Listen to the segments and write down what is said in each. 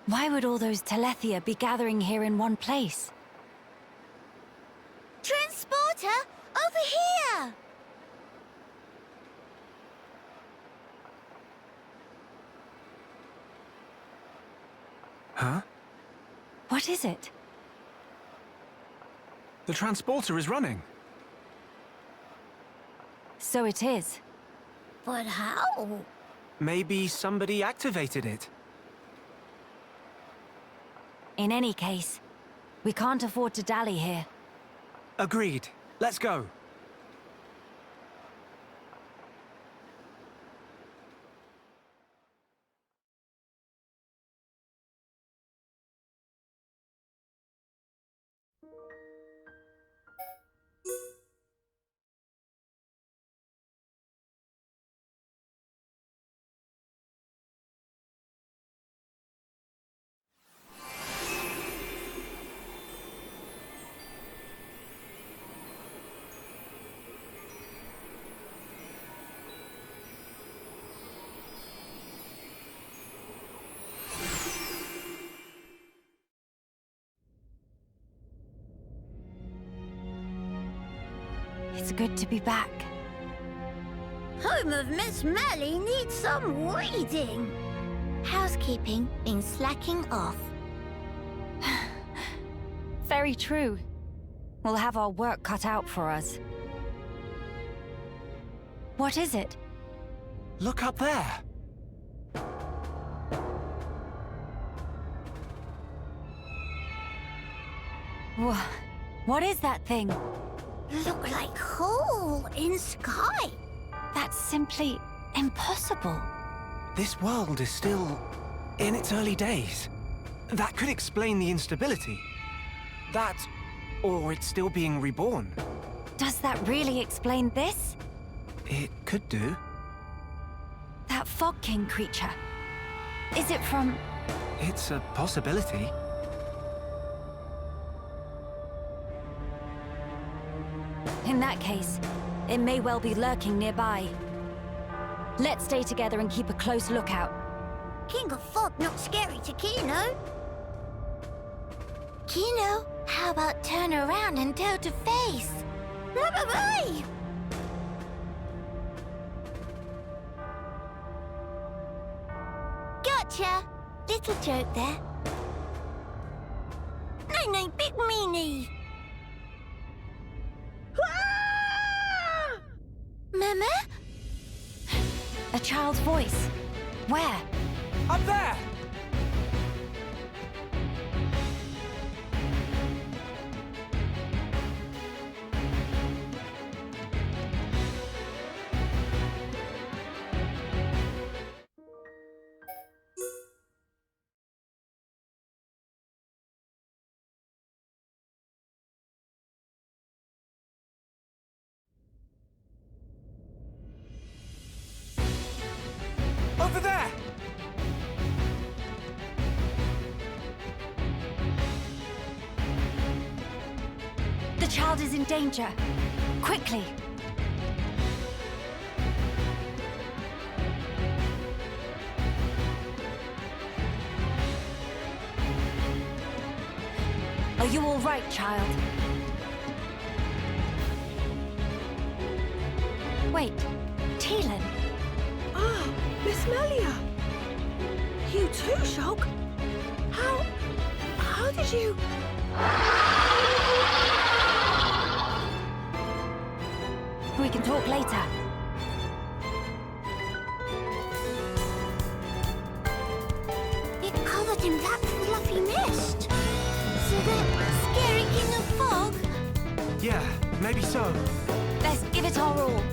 Why would all those Telethia be gathering here in one place? Transporter, over here! Huh? What is it? The transporter is running. So it is. But how? Maybe somebody activated it. In any case, we can't afford to dally here. Agreed. Let's go. It's good to be back. Home of Miss Melly needs some weeding. Housekeeping been slacking off. Very true. We'll have our work cut out for us. What is it? Look up there. What is that thing? Look like hole in sky. That's simply impossible. This world is still in its early days. That could explain the instability. That, or it's still being reborn. Does that really explain this? It could do. That Fog King creature. Is it from... It's a possibility. In that case, it may well be lurking nearby. Let's stay together and keep a close lookout. King of Fog not scary to Kino. Kino, how about turn around and toe to face? Bye-bye-bye! Gotcha! Little joke there. No, big meanie! Mama? A child's voice. Where? Up there! Over there! The child is in danger. Quickly! Are you all right, child? Wait, Teelan? Ah, Miss Melia! You too, Shulk? How did you... We can talk later. It covered in that fluffy mist. So that scary King of Fog? Yeah, maybe so. Let's give it our all.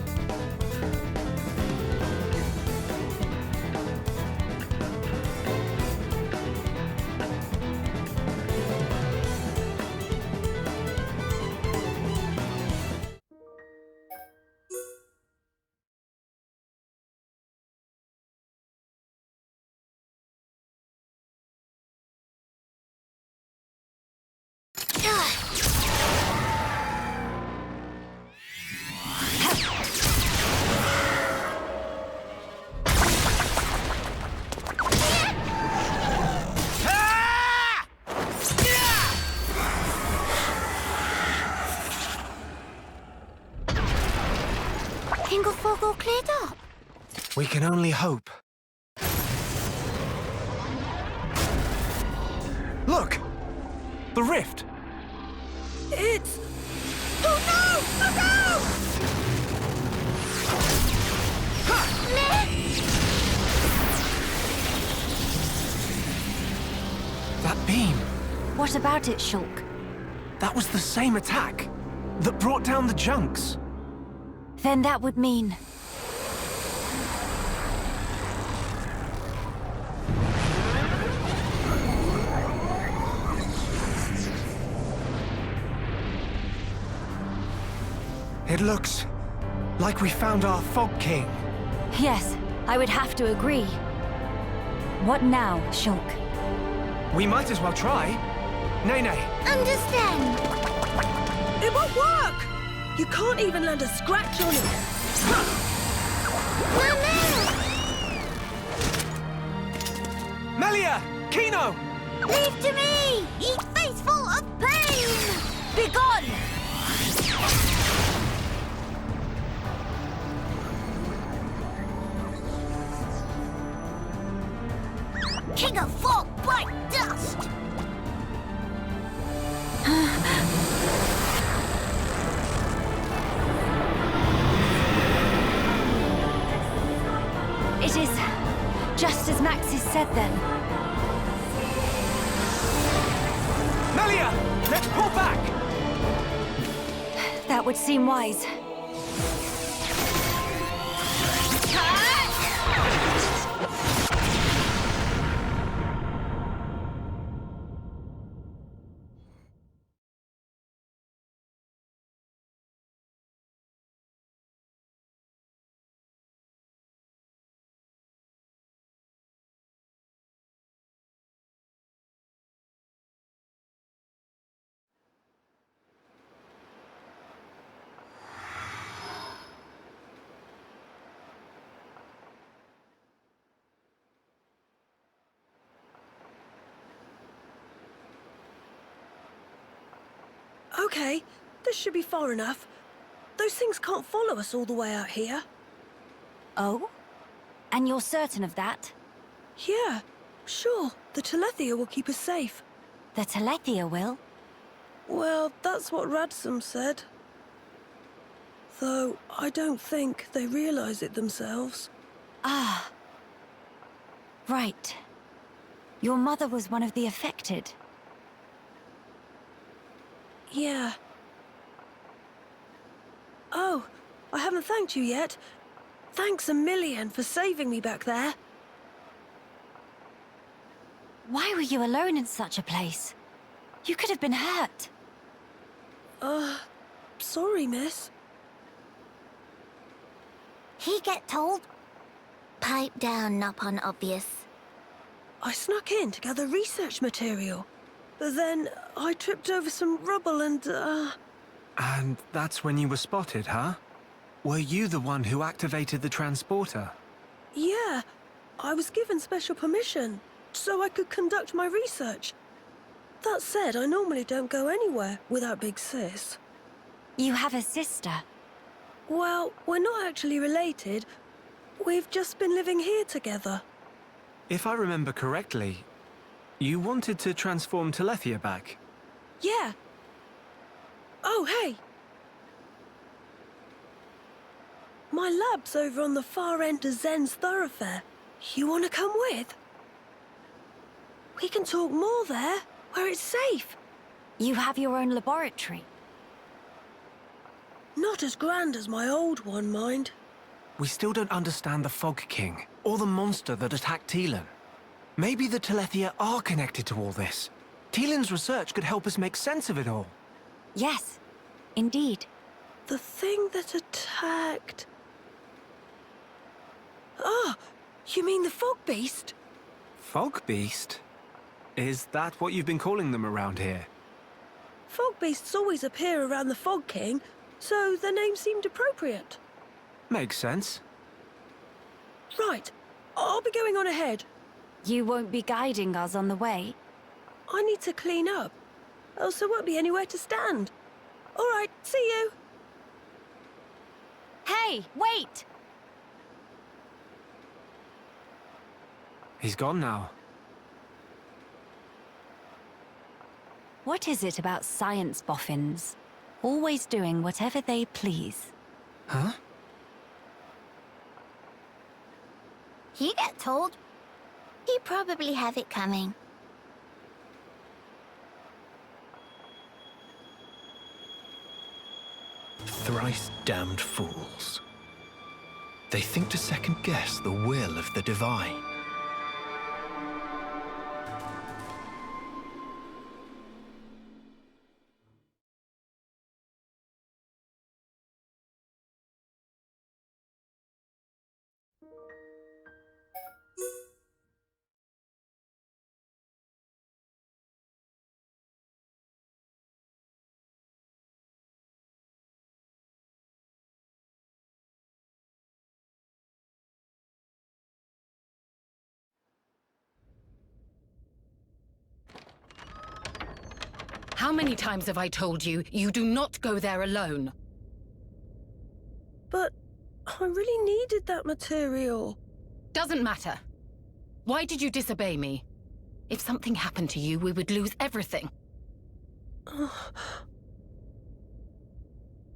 We can only hope. Look! The rift! It's... Oh no! Look out! That beam! What about it, Shulk? That was the same attack that brought down the junks. Then that would mean... It looks like we found our Fog King. Yes, I would have to agree. What now, Shulk? We might as well try. Nene. Understand? It won't work! You can't even land a scratch on it. Mama! Melia! Kino! Leave to me! Eat face full of pain! Begone! King of fog, bright dust! It is just as Maxis said then. Melia! Let's pull back! That would seem wise. Okay, this should be far enough. Those things can't follow us all the way out here. Oh? And you're certain of that? Yeah, sure. The Telethia will keep us safe. The Telethia will? Well, that's what Radsum said. Though, I don't think they realize it themselves. Ah. Right. Your mother was one of the affected. Yeah. Oh, I haven't thanked you yet. Thanks a million for saving me back there. Why were you alone in such a place? You could have been hurt. Sorry, miss. He get told? Pipe down, not pun obvious. I snuck in to gather research material. But then I tripped over some rubble and, And that's when you were spotted, huh? Were you the one who activated the transporter? Yeah, I was given special permission, so I could conduct my research. That said, I normally don't go anywhere without Big Sis. You have a sister. Well, we're not actually related. We've just been living here together. If I remember correctly, you wanted to transform Telethia back. Yeah. Oh, hey! My lab's over on the far end of Zen's thoroughfare. You want to come with? We can talk more there, where it's safe. You have your own laboratory. Not as grand as my old one, mind. We still don't understand the Fog King, or the monster that attacked Teelan. Maybe the Telethia are connected to all this. Teelan's research could help us make sense of it all. Yes, indeed. The thing that attacked... Ah, you mean the Fog Beast? Fog Beast? Is that what you've been calling them around here? Fog Beasts always appear around the Fog King, so the name seemed appropriate. Makes sense. Right, I'll be going on ahead. You won't be guiding us on the way? I need to clean up, else there won't be anywhere to stand. All right, see you. Hey, wait! He's gone now. What is it about science boffins? Always doing whatever they please. Huh? He get told. He probably have it coming. Thrice damned fools. They think to second-guess the will of the divine. How many times have I told you, you do not go there alone? But I really needed that material. Doesn't matter. Why did you disobey me? If something happened to you, we would lose everything.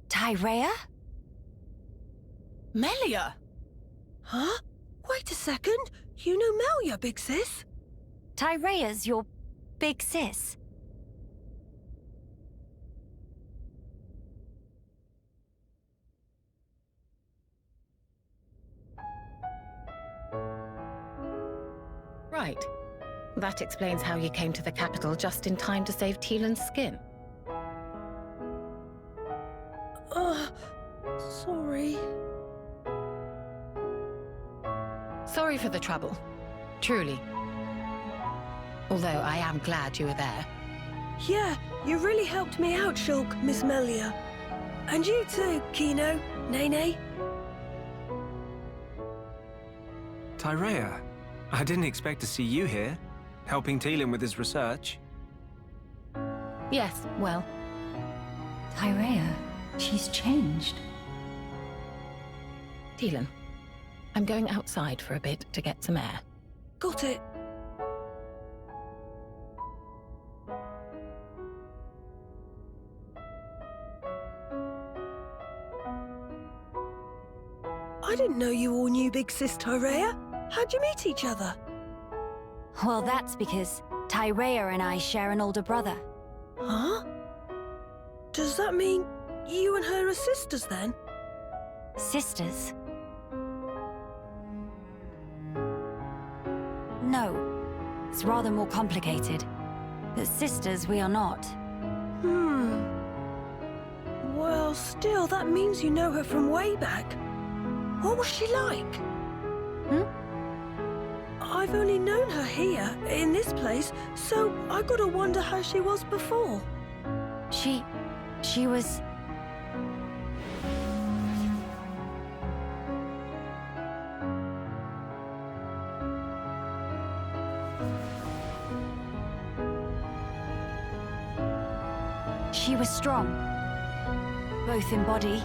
Tyrea? Melia! Huh? Wait a second. You know Melia, big sis? Tyrea's your big sis? Right. That explains how you came to the capital just in time to save Tielan's skin. Sorry. Sorry for the trouble. Truly. Although I am glad you were there. Yeah, you really helped me out, Shulk, Miss Melia. And you too, Kino, Nene. Tyrea, I didn't expect to see you here, helping Tielan with his research. Yes, well, Tyrea, she's changed. Tielan, I'm going outside for a bit to get some air. Got it. I didn't know you all knew Big Sis Tyrea. How'd you meet each other? Well, that's because Tyrea and I share an older brother. Huh? Does that mean you and her are sisters then? Sisters? No. It's rather more complicated. But sisters we are not. Well, still, that means you know her from way back. What was she like? I've only known her here, in this place, so I gotta wonder how she was before. She was... She was strong, both in body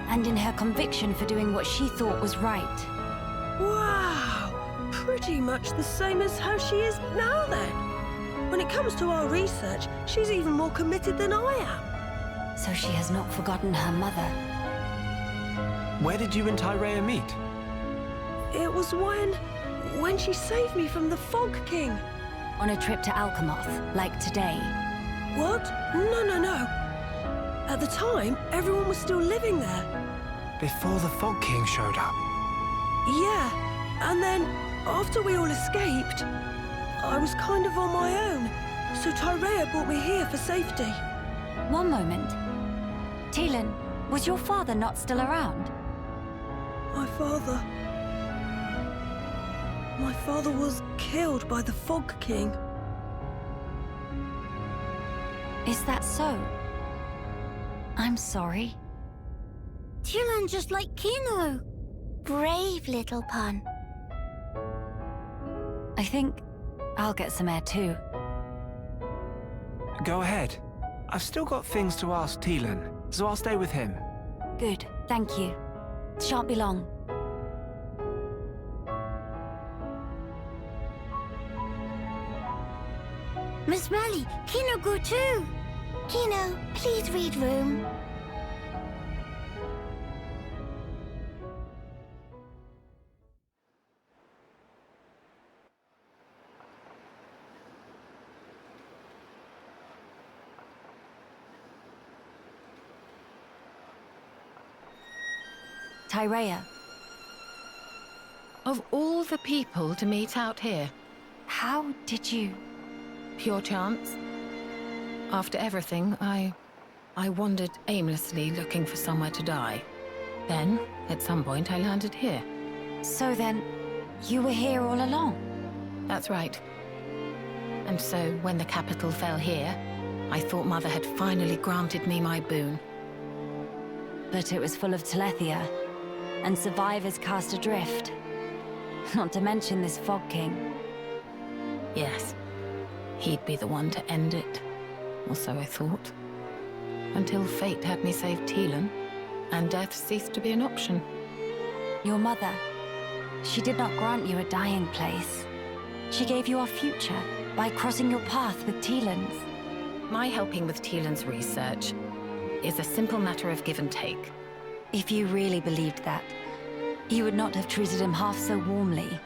and in her conviction for doing what she thought was right. Wow! Pretty much the same as how she is now, then. When it comes to our research, she's even more committed than I am. So she has not forgotten her mother. Where did you and Tyrea meet? It was when she saved me from the Fog King. On a trip to Alchemoth, like today. What? No. At the time, everyone was still living there. Before the Fog King showed up. Yeah, and then, after we all escaped, I was kind of on my own, so Tyrea brought me here for safety. One moment. Tielan, was your father not still around? My father was killed by the Fog King. Is that so? I'm sorry. Tielan just like Kino. Brave little pun. I think I'll get some air too. Go ahead. I've still got things to ask Tielan, so I'll stay with him. Good, thank you. Shan't be long. Miss Melly, Kino go too. Kino, please read room. Tyrea, Of all the people to meet out here, how did you... pure chance. After everything, I wandered aimlessly looking for somewhere to die. Then, at some point, I landed here. So then, you were here all along? That's right. And so, when the capital fell here, I thought Mother had finally granted me my boon. But it was full of Telethia, and survivors cast adrift. Not to mention this Fog King. Yes, he'd be the one to end it. Or so I thought. Until fate had me save Teelan, and death ceased to be an option. Your mother, she did not grant you a dying place. She gave you a future by crossing your path with Teelan's. My helping with Teelan's research is a simple matter of give and take. If you really believed that, you would not have treated him half so warmly.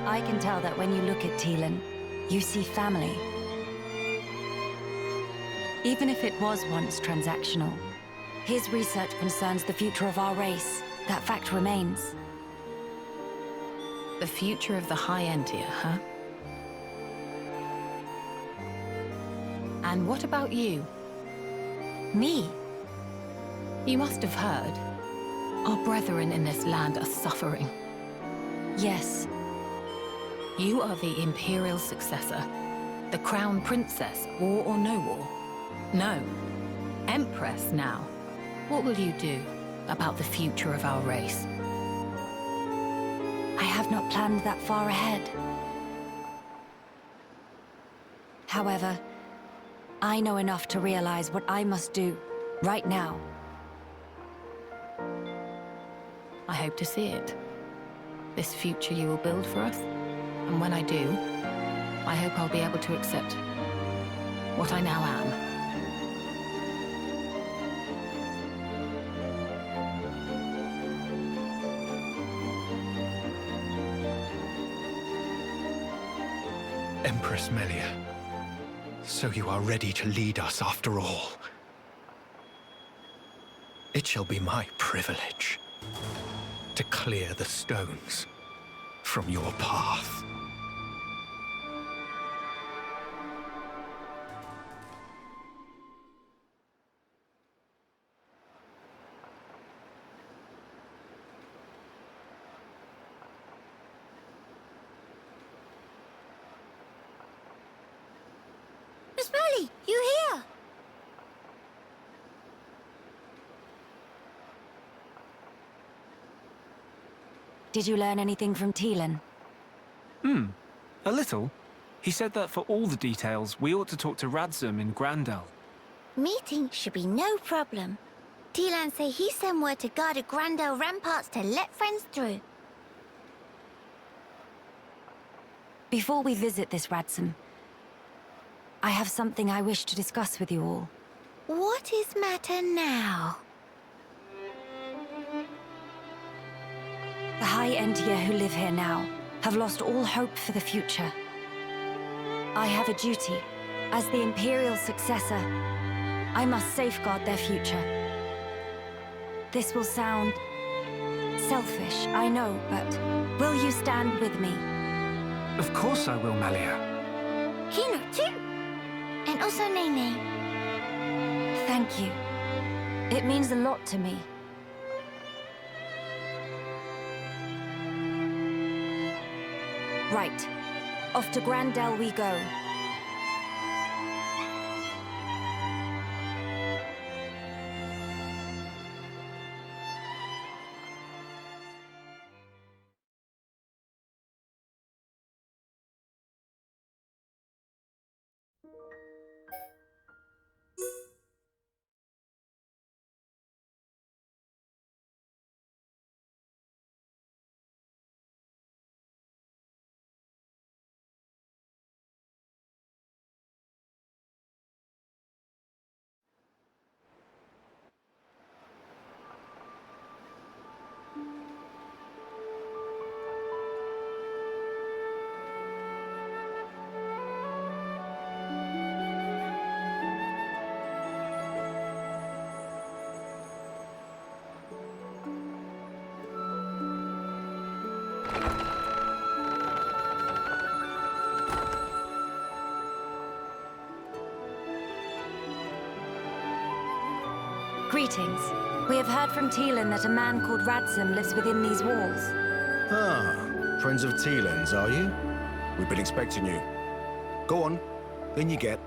I can tell that when you look at Teelan, you see family. Even if it was once transactional, his research concerns the future of our race. That fact remains. The future of the High Entia, huh? And what about you? Me? You must have heard. Our brethren in this land are suffering. Yes. You are the Imperial successor. The Crown Princess, war or no war. No. Empress now. What will you do about the future of our race? I have not planned that far ahead. However, I know enough to realize what I must do right now. I hope to see it. This future you will build for us. And when I do, I hope I'll be able to accept what I now am. Empress Melia, so you are ready to lead us after all. It shall be my privilege to clear the stones from your path. Miss Melly, you here? Did you learn anything from Teelan? A little. He said that for all the details, we ought to talk to Radzum in Grandel. Meeting should be no problem. Teelan say he sent word to guard the Grandel ramparts to let friends through. Before we visit this Radzum, I have something I wish to discuss with you all. What is matter now? The High Entia who live here now have lost all hope for the future. I have a duty. As the Imperial successor, I must safeguard their future. This will sound selfish, I know, but will you stand with me? Of course I will, Melia. Kino too. And also Nene. Thank you. It means a lot to me. Right. Off to Grandel we go. Greetings. We have heard from Teelan that a man called Radzim lives within these walls. Ah, friends of Teelan's, are you? We've been expecting you. Go on, in you get.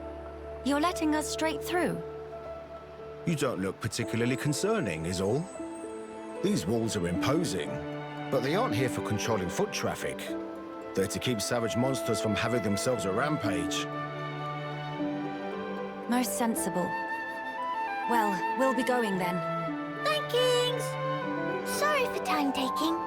You're letting us straight through? You don't look particularly concerning, is all. These walls are imposing, but they aren't here for controlling foot traffic. They're to keep savage monsters from having themselves a rampage. Most sensible. Well, we'll be going then. Thankings! Sorry for time taking.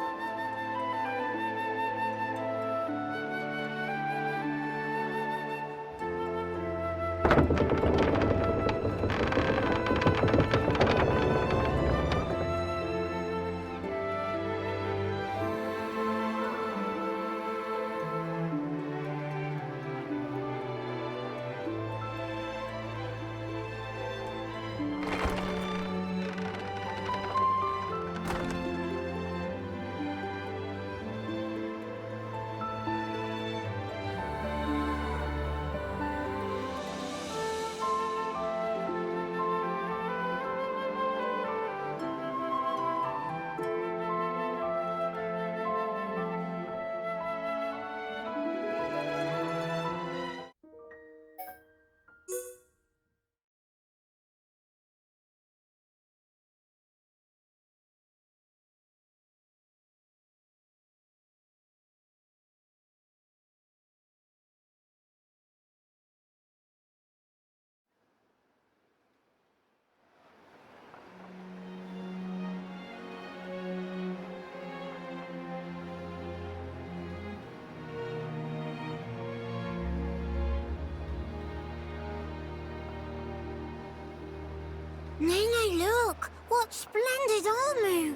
Nene, look! What splendid armor!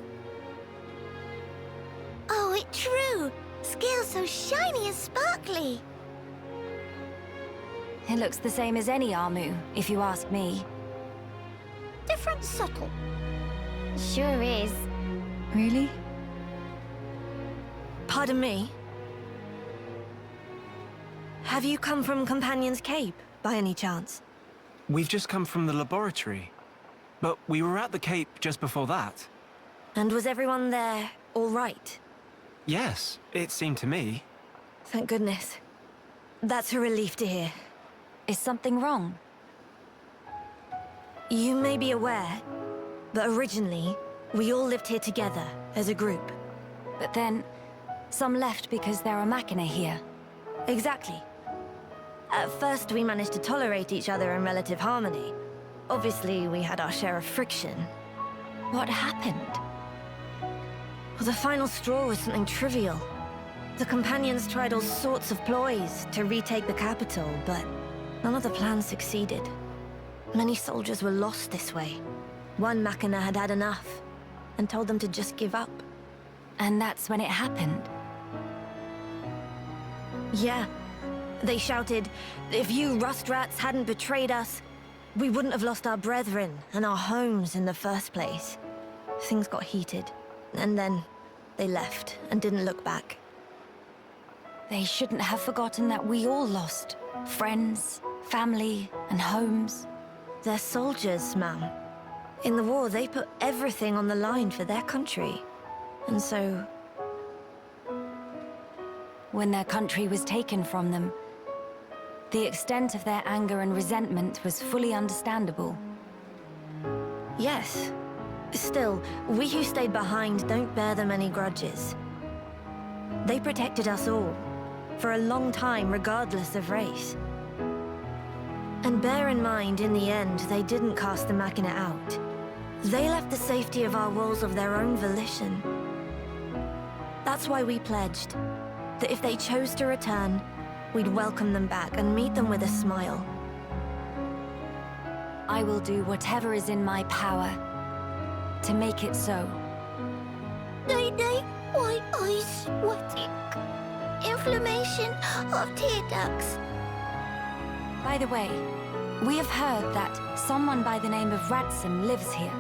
Oh, it's true! Scales so shiny and sparkly! It looks the same as any Armu, if you ask me. Different subtle. Sure is. Really? Pardon me? Have you come from Companion's Cape, by any chance? We've just come from the laboratory. But we were at the Cape just before that. And was everyone there all right? Yes, it seemed to me. Thank goodness. That's a relief to hear. Is something wrong? You may be aware, but originally, we all lived here together, as a group. But then, some left because there are Machina here. Exactly. At first, we managed to tolerate each other in relative harmony. Obviously, we had our share of friction. What happened? Well, the final straw was something trivial. The Companions tried all sorts of ploys to retake the capital, but none of the plans succeeded. Many soldiers were lost this way. One Machina had had enough, and told them to just give up. And that's when it happened. Yeah. They shouted, if you rust rats hadn't betrayed us, we wouldn't have lost our brethren and our homes in the first place. Things got heated, and then they left and didn't look back. They shouldn't have forgotten that we all lost. Friends, family, and homes. They're soldiers, ma'am. In the war, they put everything on the line for their country. And so... When their country was taken from them, the extent of their anger and resentment was fully understandable. Yes. Still, we who stayed behind don't bear them any grudges. They protected us all, for a long time regardless of race. And bear in mind, in the end, they didn't cast the Machina out. They left the safety of our walls of their own volition. That's why we pledged that if they chose to return, we'd welcome them back and meet them with a smile. I will do whatever is in my power to make it so. Day, white eyes sweating. Inflammation of tear ducts. By the way, we have heard that someone by the name of Radzim lives here.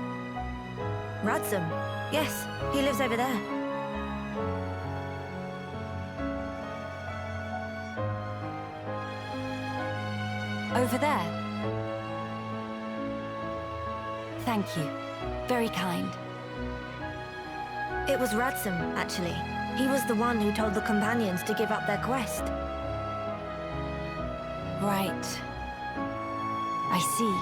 Radzim? Yes, he lives over there. Over there. Thank you. Very kind. It was Radsum, actually. He was the one who told the companions to give up their quest. Right. I see.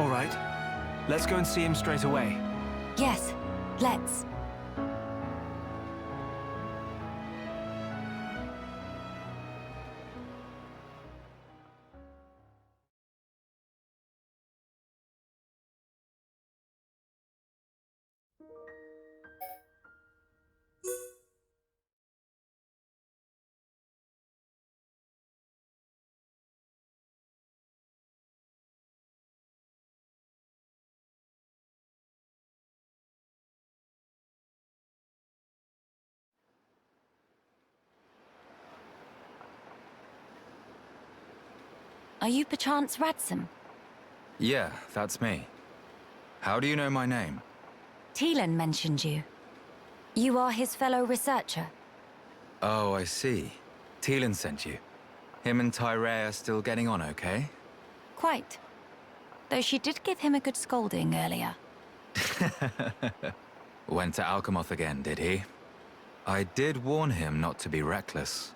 All right. Let's go and see him straight away. Yes, let's. Are you perchance Radsum? Yeah, that's me. How do you know my name? Teelan mentioned you. You are his fellow researcher. Oh, I see. Teelan sent you. Him and Tyree are still getting on okay? Quite. Though she did give him a good scolding earlier. Went to Alchemoth again, did he? I did warn him not to be reckless.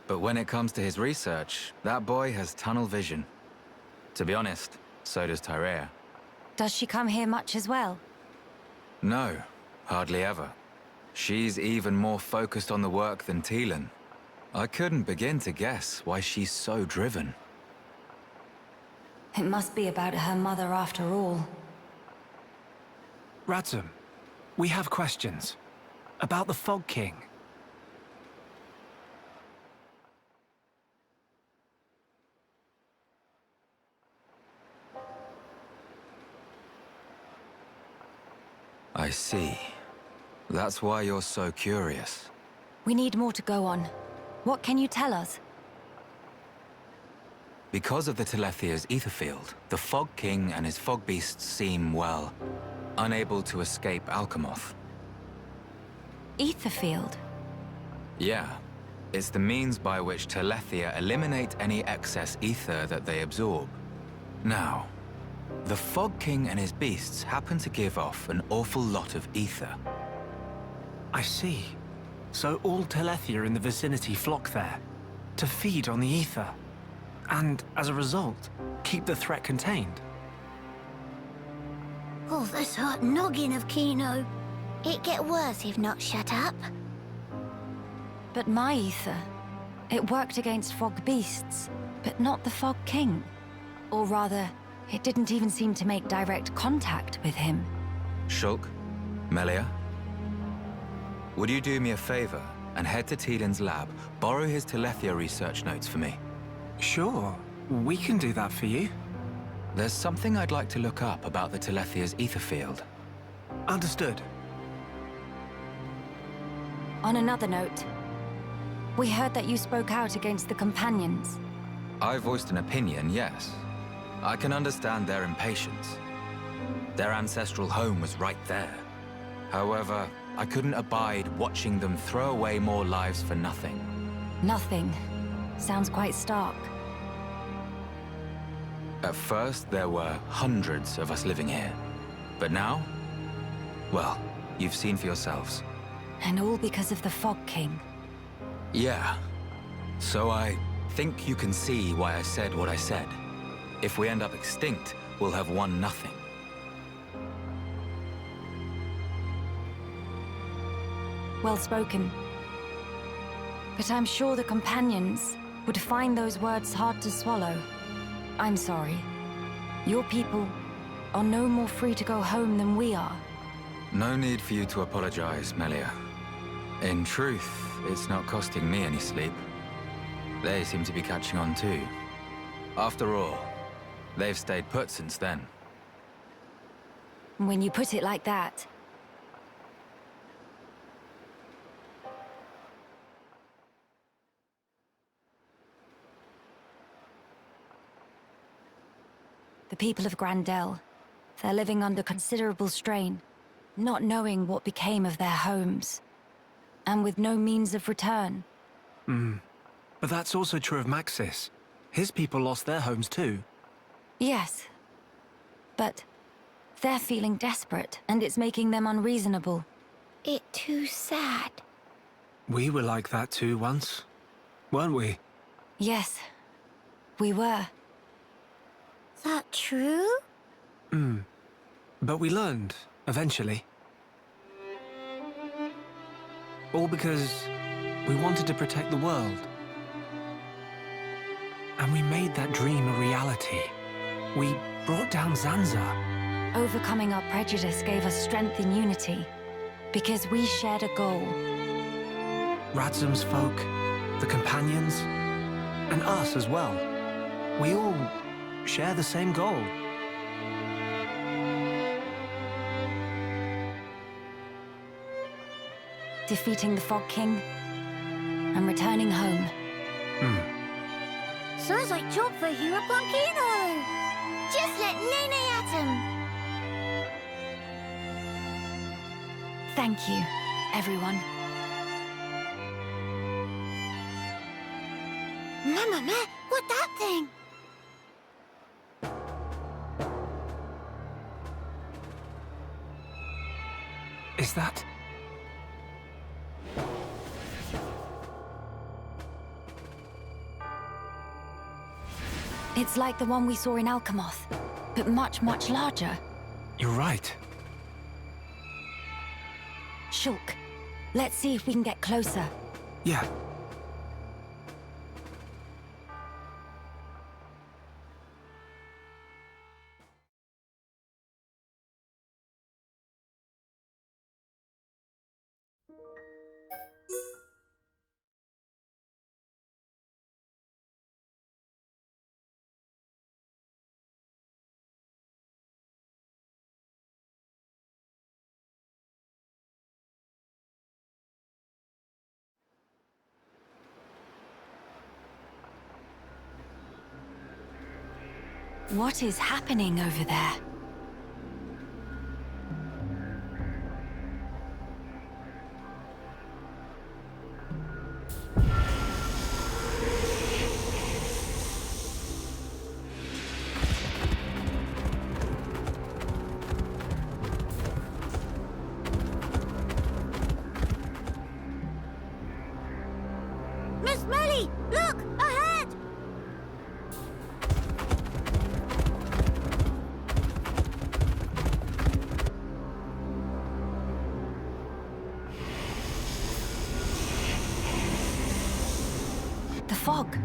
But when it comes to his research, that boy has tunnel vision. To be honest, so does Tyree. Does she come here much as well? No, hardly ever. She's even more focused on the work than Teelan. I couldn't begin to guess why she's so driven. It must be about her mother after all. Radsum, we have questions. About the Fog King. I see. That's why you're so curious. We need more to go on. What can you tell us? Because of the Telethia's ether field, the Fog King and his fog beasts seem, well, unable to escape Alchemoth. Ether field? Yeah. It's the means by which Telethia eliminate any excess ether that they absorb. Now, the Fog King and his beasts happen to give off an awful lot of ether. I see. So all Telethia in the vicinity flock there, to feed on the ether. And, as a result, keep the threat contained. Oh, this hot noggin of Kino. It get worse if not shut up. But my ether, it worked against fog beasts, but not the Fog King. Or rather, it didn't even seem to make direct contact with him. Shulk, Melia, would you do me a favor and head to Teelan's lab, borrow his Telethia research notes for me? Sure, we can do that for you. There's something I'd like to look up about the Telethia's ether field. Understood. On another note, we heard that you spoke out against the companions. I voiced an opinion, yes. I can understand their impatience. Their ancestral home was right there. However, I couldn't abide watching them throw away more lives for nothing. Nothing. Sounds quite stark. At first, there were hundreds of us living here. But now? Well, you've seen for yourselves. And all because of the Fog King. Yeah. So I think you can see why I said what I said. If we end up extinct, we'll have won nothing. Well spoken. But I'm sure the companions would find those words hard to swallow. I'm sorry. Your people are no more free to go home than we are. No need for you to apologize, Melia. In truth, it's not costing me any sleep. They seem to be catching on too. After all, they've stayed put since then. When you put it like that. The people of Grandel, they're living under considerable strain, not knowing what became of their homes, and with no means of return. But that's also true of Maxis. His people lost their homes too. Yes. But they're feeling desperate, and it's making them unreasonable. It too sad. We were like that too once, weren't we? Yes, we were. That true? But we learned, eventually. All because we wanted to protect the world. And we made that dream a reality. We brought down Zanza. Overcoming our prejudice gave us strength in unity, because we shared a goal. Radzum's folk, the companions, and us as well. We all share the same goal. Defeating the Fog King and returning home. Sounds like job for Hero Blanquino. Just let Nene at him. Thank you, everyone. Mama, what that thing? Is that... It's like the one we saw in Alcamoth, but much, much larger. You're right. Shulk, let's see if we can get closer. Yeah. What is happening over there? Miss Melly, look, ahead! The fog.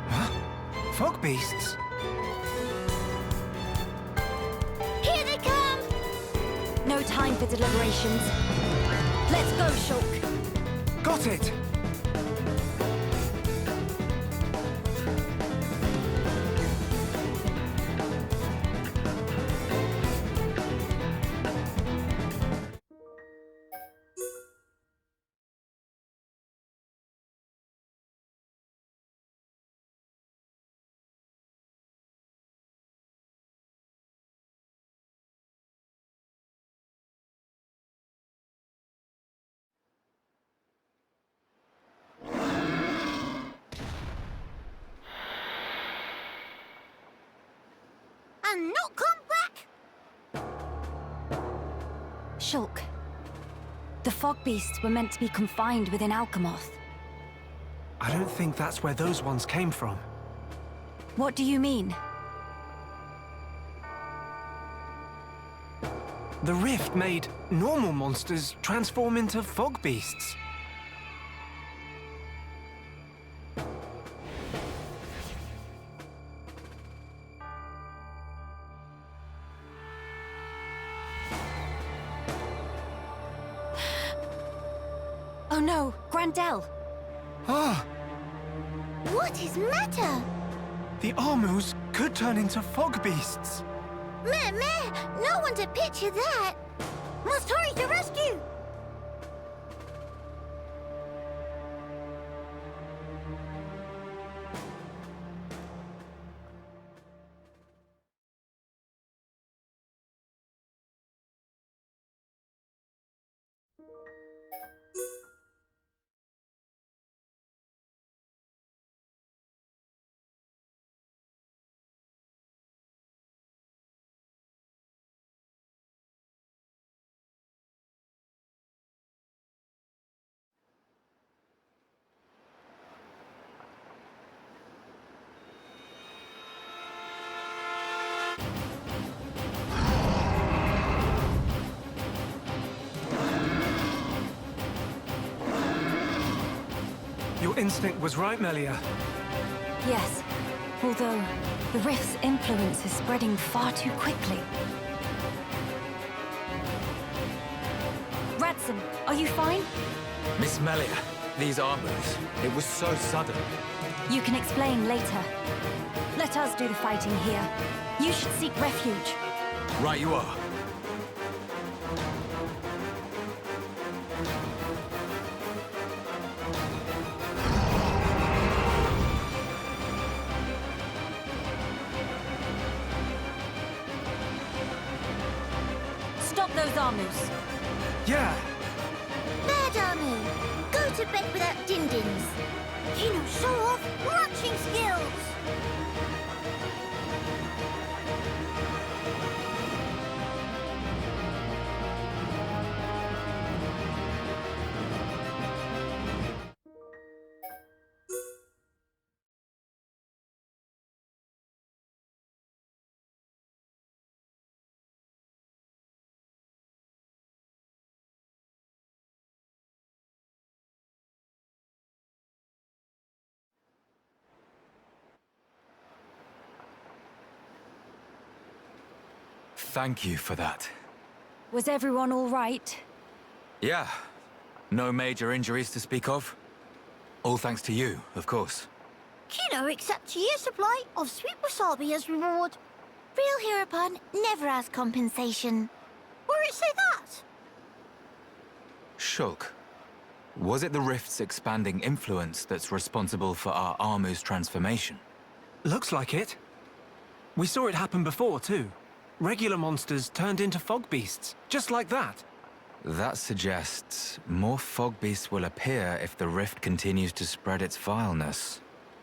Huh? Fog beasts? Here they come! No time for deliberations. Let's go, Shulk. Got it! And not come back! Shulk. The fog beasts were meant to be confined within Alcamoth. I don't think that's where those ones came from. What do you mean? The rift made normal monsters transform into fog beasts. Oh no, Grandel! Ah! What is matter? The Armus could turn into fog beasts. Meh, no one to picture that. Must hurry to rescue. instinct was right, Melia. Yes, although the rift's influence is spreading far too quickly. Radson, are you fine? Miss Melia, these armors, it was so sudden. You can explain later. Let us do the fighting here. You should seek refuge. Right you are. Stop those armors. Yeah. Bad Armu, go to bed without din-dins. You know, show off marching skills. Thank you for that. Was everyone all right? Yeah. No major injuries to speak of. All thanks to you, of course. Kino accepts a year's supply of sweet wasabi as reward. Real Hereupon never has compensation. Where it say that? Shulk, was it the Rift's expanding influence that's responsible for our Armu's transformation? Looks like it. We saw it happen before, too. Regular monsters turned into fog beasts, just like that. That suggests more fog beasts will appear if the Rift continues to spread its vileness.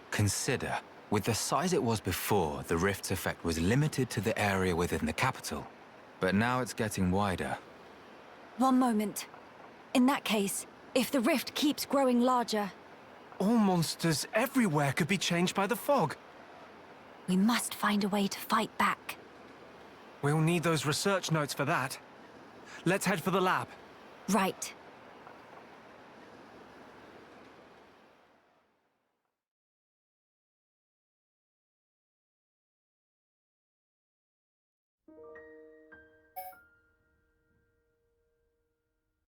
Consider, with the size it was before, the Rift's effect was limited to the area within the capital. But now it's getting wider. One moment. In that case, if the rift keeps growing larger, All monsters everywhere could be changed by the fog. we must find a way to fight back. We'll need those research notes for that. Let's head for the lab. Right.